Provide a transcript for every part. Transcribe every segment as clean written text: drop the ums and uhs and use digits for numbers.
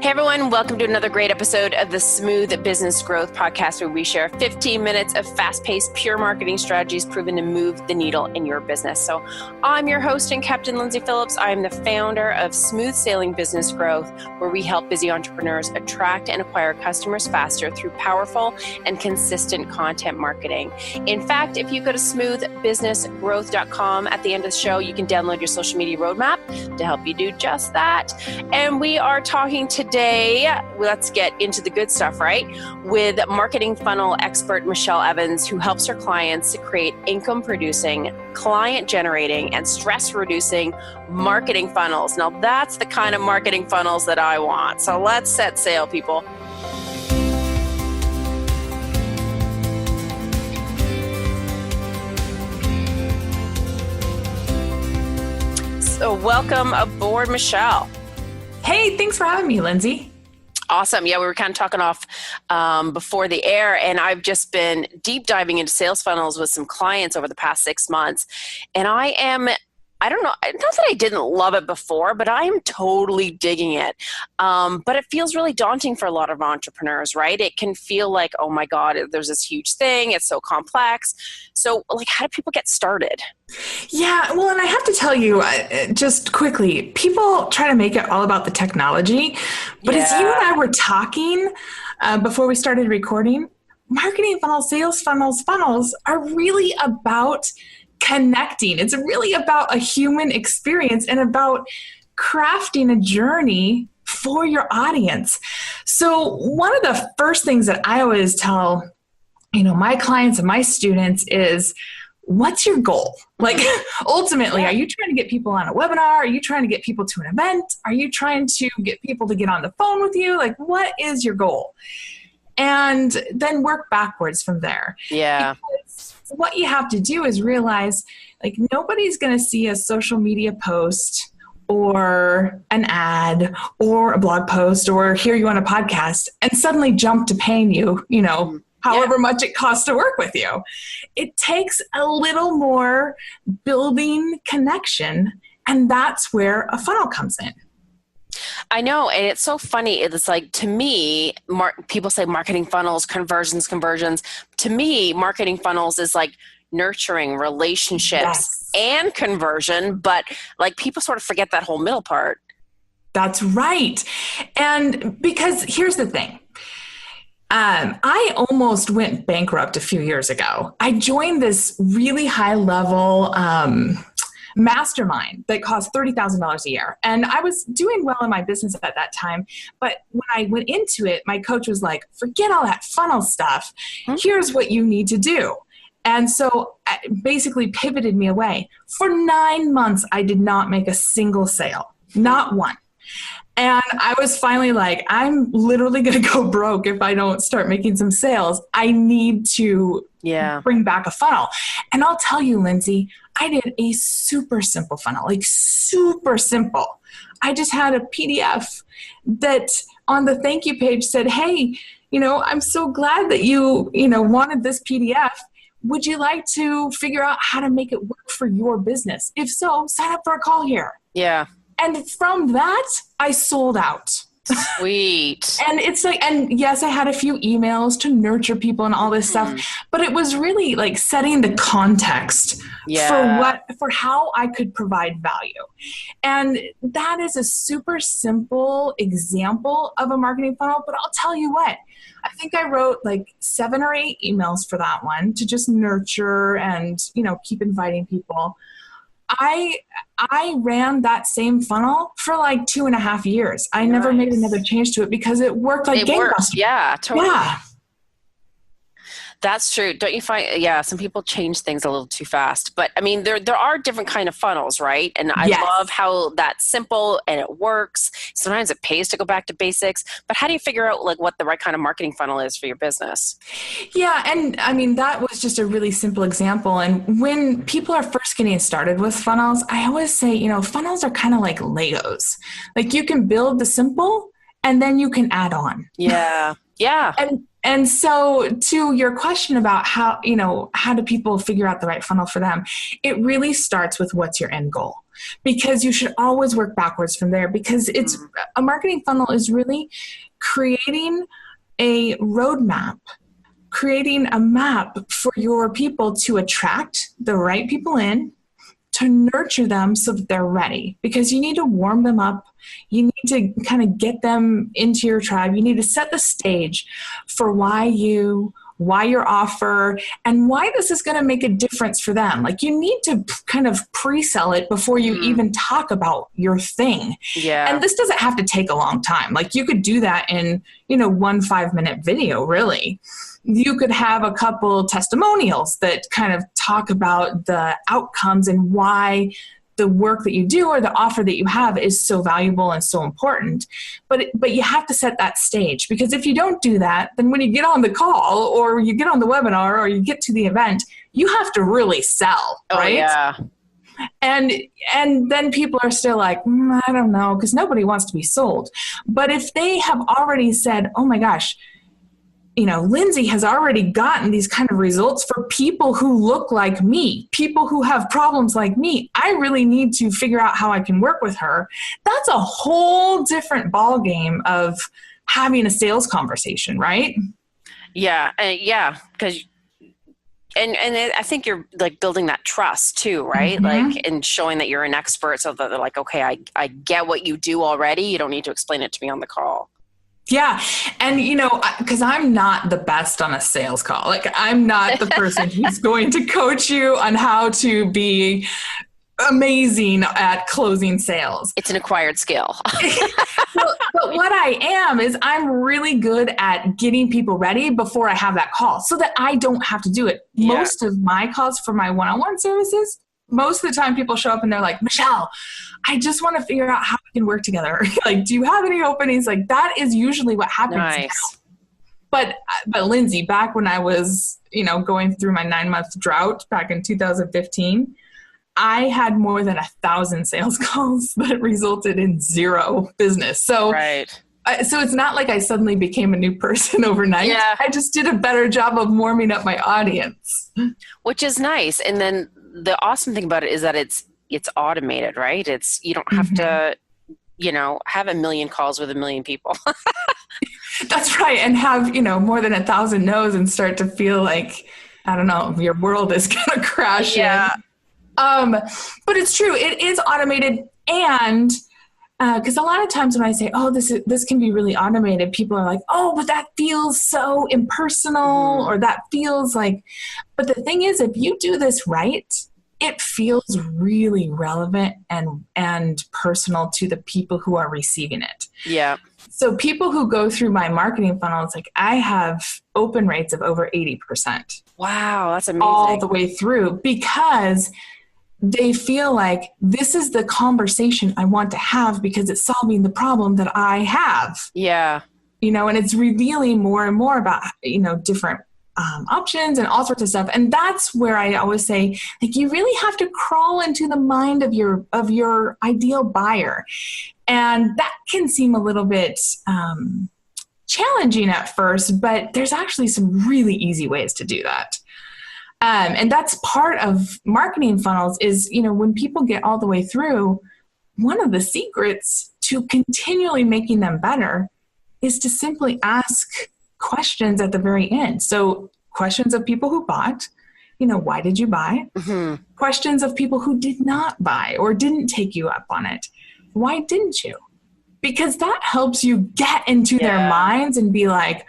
Hey everyone, welcome to another great episode of the Smooth Business Growth Podcast, where we share 15 minutes of fast-paced, pure marketing strategies proven to move the needle in your business. So I'm your host and Captain Lindsay Phillips. I'm the founder of Smooth Sailing Business Growth, where we help busy entrepreneurs attract and acquire customers faster through powerful and consistent content marketing. In fact, if you go to smoothbusinessgrowth.com at the end of the show, you can download your social media roadmap to help you do just that. And we are talking today, let's get into the good stuff, right? With marketing funnel expert Michelle Evans, who helps her clients to create income producing, client generating, and stress reducing marketing funnels. Now that's the kind of marketing funnels that I want. So let's set sail, people. So welcome aboard, Michelle. Hey, thanks for having me, Lindsay. Awesome. Yeah, we were kind of talking off before the air, and I've just been deep diving into sales funnels with some clients over the past 6 months. And I don't know, not that I didn't love it before, but I am totally digging it. But it feels really daunting for a lot of entrepreneurs, right? It can feel like, oh my God, there's this huge thing. It's so complex. So how do people get started? Yeah, well, and I have to tell you, just quickly, people try to make it all about the technology. But as you and I were talking before we started recording, marketing funnels, sales funnels are really about connecting. It's really about a human experience and about crafting a journey for your audience. So one of the first things that I always tell, my clients and my students is, what's your goal? Ultimately, are you trying to get people on a webinar? Are you trying to get people to an event? Are you trying to get people to get on the phone with you? What is your goal? And then work backwards from there. Yeah. Because what you have to do is realize, nobody's going to see a social media post or an ad or a blog post or hear you on a podcast and suddenly jump to paying you, however much it costs to work with you. It takes a little more building connection, and that's where a funnel comes in. I know, and it's so funny. It's to me, people say marketing funnels, conversions. To me, marketing funnels is nurturing relationships and conversion, but people sort of forget that whole middle part. That's right. And because here's the thing. I almost went bankrupt a few years ago. I joined this really high level mastermind that cost $30,000 a year. And I was doing well in my business at that time. But when I went into it, my coach was like, forget all that funnel stuff. Here's what you need to do. And so basically pivoted me away. For 9 months, I did not make a single sale, not one. And I was finally I'm literally going to go broke if I don't start making some sales. I need to bring back a funnel. And I'll tell you, Lindsay, I did a super simple funnel, super simple. I just had a PDF that on the thank you page said, hey, I'm so glad that you wanted this PDF. Would you like to figure out how to make it work for your business? If so, sign up for a call here. Yeah. And from that, I sold out. Sweet. And it's and yes, I had a few emails to nurture people and all this stuff, but it was really setting the context for how I could provide value. And that is a super simple example of a marketing funnel, but I'll tell you what, I think I wrote 7 or 8 emails for that one to just nurture and, keep inviting people. I ran that same funnel for 2.5 years. I never made another change to it because it worked gangbusters. Yeah, totally. Yeah. That's true. Don't you find, some people change things a little too fast, but I mean, there are different kind of funnels, right? And I love how that's simple and it works. Sometimes it pays to go back to basics, but how do you figure out what the right kind of marketing funnel is for your business? Yeah. And I mean, that was just a really simple example. And when people are first getting started with funnels, I always say, funnels are kind of like Legos. You can build the simple and then you can add on. Yeah. Yeah. And so to your question about how do people figure out the right funnel for them, it really starts with what's your end goal, because you should always work backwards from there, because it's a marketing funnel is really creating a roadmap, creating a map for your people to attract the right people in, to nurture them so that they're ready, because you need to warm them up. You need to kind of get them into your tribe. You need to set the stage for why your offer and why this is going to make a difference for them. Like, you need to kind of pre-sell it before you even talk about your thing. Yeah. And this doesn't have to take a long time. Like, you could do that in, 1 5-minute video, really. You could have a couple testimonials that kind of talk about the outcomes and why the work that you do or the offer that you have is so valuable and so important. But you have to set that stage, because if you don't do that, then when you get on the call or you get on the webinar or you get to the event, you have to really sell, right? Oh, yeah. And then people are still like, I don't know, because nobody wants to be sold. But if they have already said, oh my gosh, Lindsay has already gotten these kind of results for people who look like me, people who have problems like me, I really need to figure out how I can work with her. That's a whole different ballgame of having a sales conversation, right? Yeah. Because and I think you're like building that trust too, right? Like, and showing that you're an expert, so that they're like, okay, I get what you do already. You don't need to explain it to me on the call. Yeah. And, because I'm not the best on a sales call. Like, I'm not the person who's going to coach you on how to be amazing at closing sales. It's an acquired skill. But what I am is I'm really good at getting people ready before I have that call, so that I don't have to do it. Yeah. Most of my calls for my one-on-one services, most of the time people show up and they're like, Michelle, I just want to figure out how we can work together. Like, do you have any openings? Like, that is usually what happens. Nice. Now. But Lindsay, back when I was, going through my 9-month drought back in 2015, I had more than 1,000 sales calls that resulted in 0 business. So, right. So it's not like I suddenly became a new person overnight. Yeah. I just did a better job of warming up my audience. Which is nice. And then the awesome thing about it is that it's automated, right? You don't have to, have 1 million calls with 1 million people. That's right. And have, more than 1,000 no's and start to feel like, I don't know, your world is going to crash in. But it's true. It is automated. And because a lot of times when I say, oh, this can be really automated, people are like, oh, but that feels so impersonal, or that feels like, but the thing is, if you do this right, it feels really relevant and personal to the people who are receiving it. Yeah. So people who go through my marketing funnel, it's like I have open rates of over 80%. Wow, that's amazing. All the way through, because they feel like this is the conversation I want to have because it's solving the problem that I have. Yeah. And it's revealing more and more about, different options and all sorts of stuff. And that's where I always say, like, you really have to crawl into the mind of your ideal buyer. And that can seem a little bit challenging at first, but there's actually some really easy ways to do that. And that's part of marketing funnels is, when people get all the way through, one of the secrets to continually making them better is to simply ask questions at the very end. So questions of people who bought, why did you buy? Mm-hmm. Questions of people who did not buy or didn't take you up on it. Why didn't you? Because that helps you get into their minds and be like,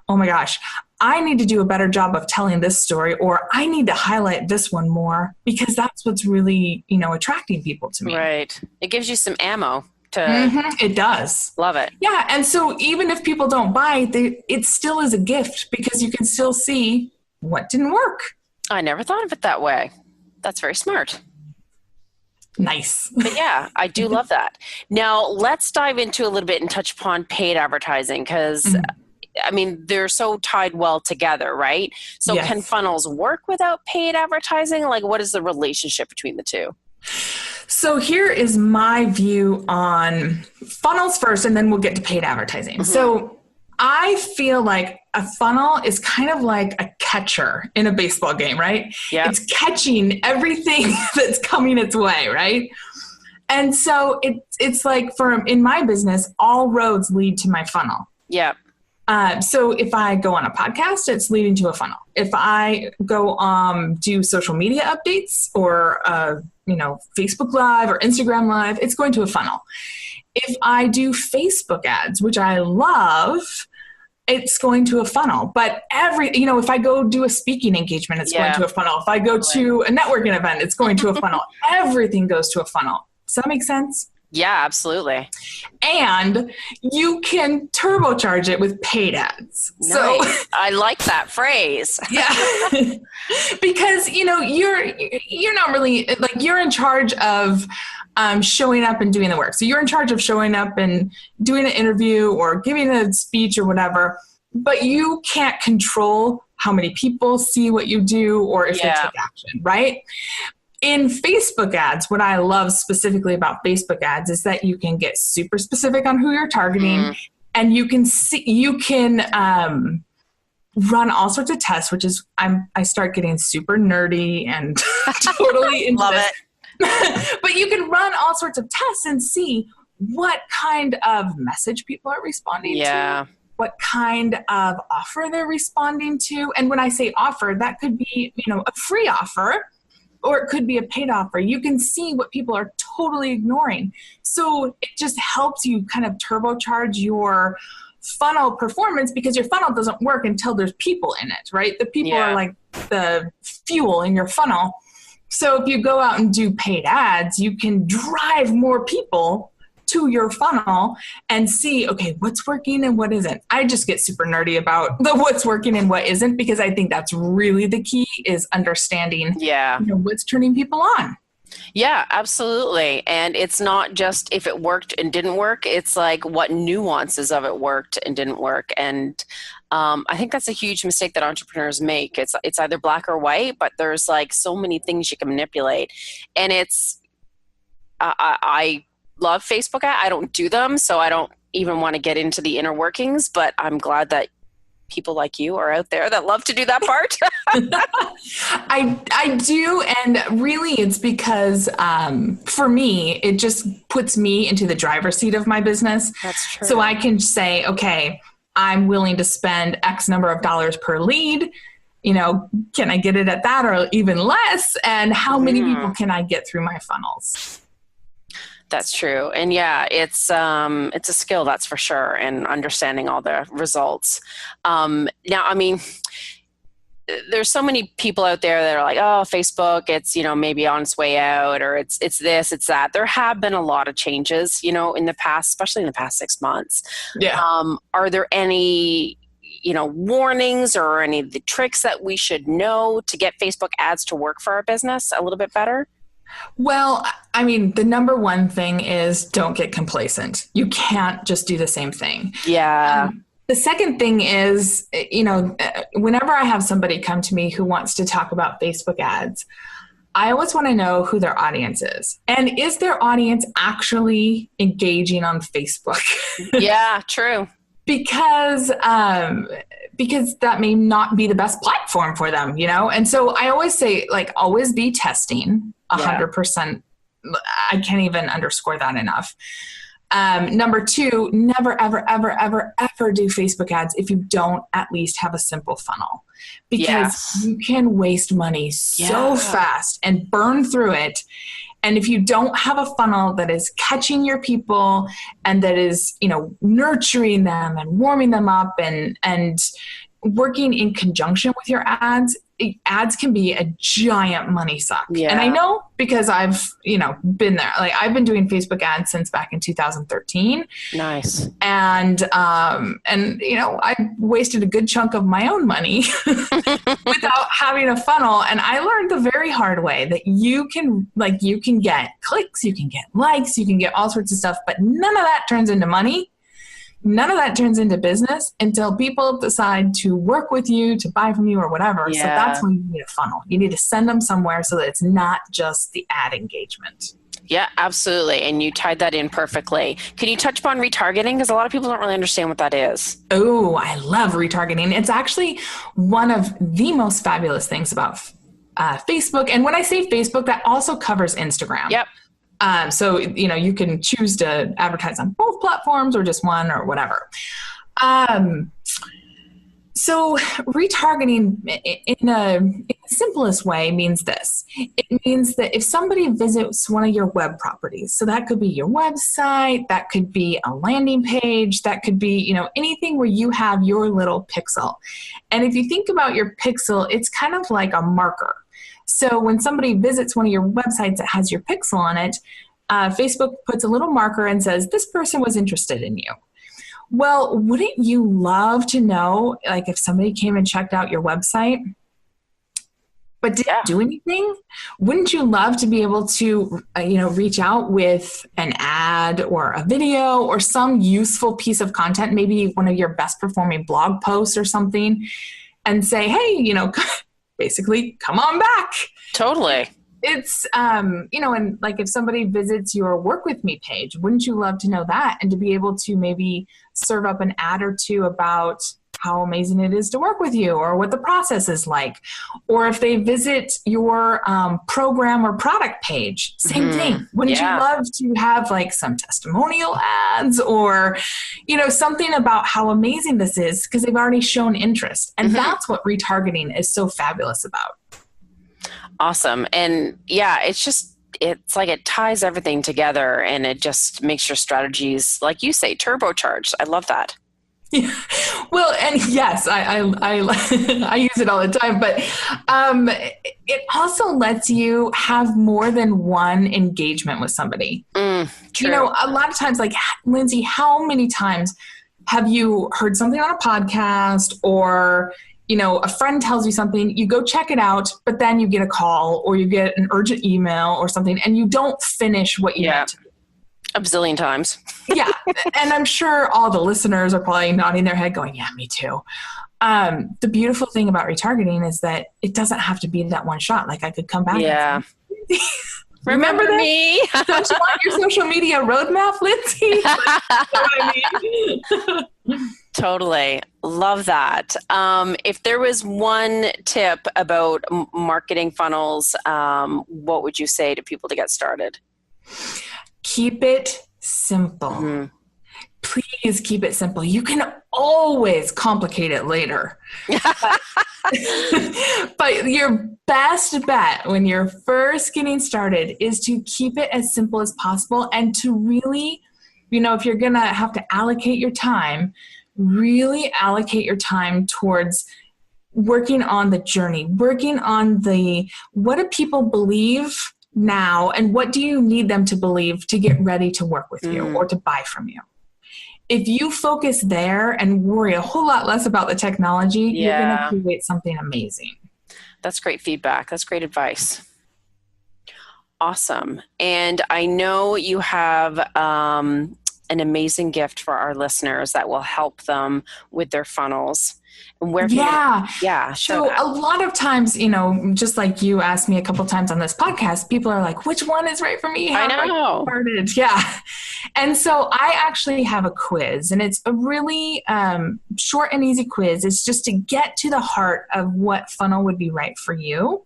oh my gosh, I need to do a better job of telling this story, or I need to highlight this one more, because that's what's really, attracting people to me. Right. It gives you some ammo to. Mm-hmm. It does. Love it. Yeah. And so even if people don't buy, it still is a gift, because you can still see what didn't work. I never thought of it that way. That's very smart. Nice. But yeah, I do love that. Now let's dive into a little bit and touch upon paid advertising, because they're so tied well together, right? So yes. Can funnels work without paid advertising? Like, what is the relationship between the two? So here is my view on funnels first, and then we'll get to paid advertising. Mm-hmm. So I feel like a funnel is kind of like a catcher in a baseball game, right? Yeah. It's catching everything that's coming its way, right? And so it's like in my business, all roads lead to my funnel. Yeah. So if I go on a podcast, it's leading to a funnel. If I go do social media updates or Facebook Live or Instagram Live, it's going to a funnel. If I do Facebook ads, which I love, it's going to a funnel. But if I go do a speaking engagement, it's going to a funnel. If I go to a networking event, it's going to a funnel. Everything goes to a funnel. Does that make sense? Yeah, absolutely. And you can turbocharge it with paid ads. Nice. So I like that phrase. Yeah. Because, you're not really like, you're in charge of showing up and doing the work. So you're in charge of showing up and doing an interview or giving a speech or whatever, but you can't control how many people see what you do or if they take action, right? In Facebook ads, what I love specifically about Facebook ads is that you can get super specific on who you're targeting, and you can run all sorts of tests, which is I start getting super nerdy and totally into love this. it. But you can run all sorts of tests and see what kind of message people are responding to, what kind of offer they're responding to. And when I say offer, that could be, a free offer, or it could be a paid offer. You can see what people are totally ignoring. So it just helps you kind of turbocharge your funnel performance, because your funnel doesn't work until there's people in it, right? The people are like the fuel in your funnel. So if you go out and do paid ads, you can drive more people to your funnel and see, okay, what's working and what isn't. I just get super nerdy about the what's working and what isn't, because I think that's really the key, is understanding what's turning people on. Yeah, absolutely. And it's not just if it worked and didn't work, it's like what nuances of it worked and didn't work. And I think that's a huge mistake that entrepreneurs make. It's either black or white, but there's like so many things you can manipulate. And I love Facebook ads. I don't do them, so I don't even want to get into the inner workings, but I'm glad that people like you are out there that love to do that part. I do. And really it's because for me, it just puts me into the driver's seat of my business. That's true. So I can say, okay, I'm willing to spend X number of dollars per lead. Can I get it at that or even less? And how many people can I get through my funnels? That's true. And it's a skill, that's for sure. And understanding all the results. Now, I mean, there's so many people out there that are like, oh, Facebook, it's, maybe on its way out, or it's this, it's that. There have been a lot of changes, in the past, especially in the past 6 months. Yeah. Are there any, warnings or any of the tricks that we should know to get Facebook ads to work for our business a little bit better? Well, I mean, the number one thing is don't get complacent. You can't just do the same thing. Yeah. The second thing is, whenever I have somebody come to me who wants to talk about Facebook ads, I always want to know who their audience is. And is their audience actually engaging on Facebook? Yeah, true. Because that may not be the best platform for them, And so I always say, always be testing 100%. I can't even underscore that enough. Number two, never, ever, ever, ever, ever do Facebook ads if you don't at least have a simple funnel, because you can waste money so fast and burn through it. And if you don't have a funnel that is catching your people and that is, nurturing them and warming them up and working in conjunction with your ads can be a giant money suck. Yeah. And I know, because I've, been there. I've been doing Facebook ads since back in 2013. Nice. And I wasted a good chunk of my own money without having a funnel. And I learned the very hard way that you can get clicks, you can get likes, you can get all sorts of stuff, but none of that turns into money. None of that turns into business until people decide to work with you, to buy from you or whatever. Yeah. So that's when you need a funnel. You need to send them somewhere so that it's not just the ad engagement. Yeah, absolutely. And you tied that in perfectly. Can you touch upon retargeting? Because a lot of people don't really understand what that is. Oh, I love retargeting. It's actually one of the most fabulous things about Facebook. And when I say Facebook, that also covers Instagram. Yep. So, you can choose to advertise on both platforms or just one or whatever. So retargeting in the simplest way means this. It means that if somebody visits one of your web properties, so that could be your website, that could be a landing page, that could be, anything where you have your little pixel. And if you think about your pixel, it's kind of like a marker. So when somebody visits one of your websites that has your pixel on it, Facebook puts a little marker and says, this person was interested in you. Well, wouldn't you love to know, like if somebody came and checked out your website, but didn't do anything? Wouldn't you love to be able to, reach out with an ad or a video or some useful piece of content, maybe one of your best performing blog posts or something, and say, hey, basically, come on back. Totally. It's, and like if somebody visits your Work With Me page, wouldn't you love to know that and to be able to maybe serve up an ad or two about how amazing it is to work with you or what the process is like? Or if they visit your program or product page, same thing. Wouldn't you love to have like some testimonial ads or, something about how amazing this is because they've already shown interest. And that's what retargeting is so fabulous about. Awesome. And it's like it ties everything together and it just makes your strategies, like you say, turbocharged. I love that. Yeah. Well, and yes, I I use it all the time, but it also lets you have more than one engagement with somebody. True. A lot of times, like Lindsay, how many times have you heard something on a podcast or a friend tells you something, you go check it out, but then you get a call or you get an urgent email or something and you don't finish what you meant to do. A bazillion times. Yeah. And I'm sure all the listeners are probably nodding their head going, yeah, me too. The beautiful thing about retargeting is that it doesn't have to be that one shot. Like I could come back. Yeah. And say, Remember me? Don't you want your social media roadmap, Lindsay? You know what I mean? Totally. Love that. If there was one tip about marketing funnels, what would you say to people to get started? Keep it simple. Please keep it simple. You can always complicate it later. But your best bet when you're first getting started is to keep it as simple as possible and to really, if you're going to have to allocate your time, really allocate your time towards working on the journey, working on what do people believe now and what do you need them to believe to get ready to work with you or to buy from you. If you focus there and worry a whole lot less about the technology, you're going to create something amazing. That's great feedback. That's great advice. Awesome. And I know you have an amazing gift for our listeners that will help them with their funnels. And where So a lot of times, just like you asked me a couple times on this podcast, people are like, which one is right for me? I know. Yeah. And so I actually have a quiz, and it's a really short and easy quiz. It's just to get to the heart of what funnel would be right for you.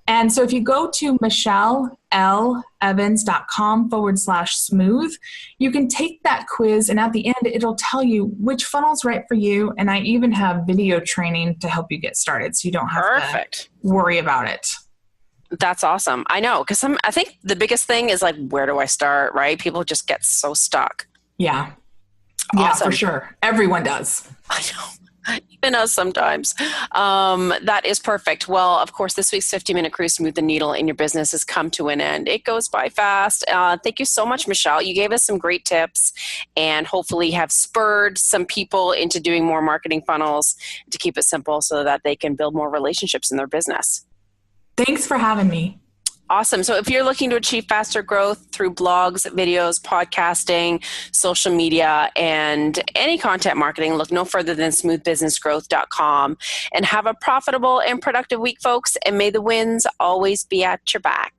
And so if you go to michelleevans.com/smooth, you can take that quiz, and at the end, it'll tell you which funnel's right for you. And I even have video training to help you get started, so you don't have to worry about it. That's awesome. I know, because I think the biggest thing is like, where do I start, right? People just get so stuck. Yeah. Awesome. Yeah, for sure. Everyone does. I know. Even us sometimes. That is perfect. Well, of course, this week's 50-minute cruise to move the needle in your business has come to an end. It goes by fast. Thank you so much, Michelle. You gave us some great tips and hopefully have spurred some people into doing more marketing funnels to keep it simple so that they can build more relationships in their business. Thanks for having me. Awesome. So if you're looking to achieve faster growth through blogs, videos, podcasting, social media, and any content marketing, look no further than smoothbusinessgrowth.com. And have a profitable and productive week, folks. And may the winds always be at your back.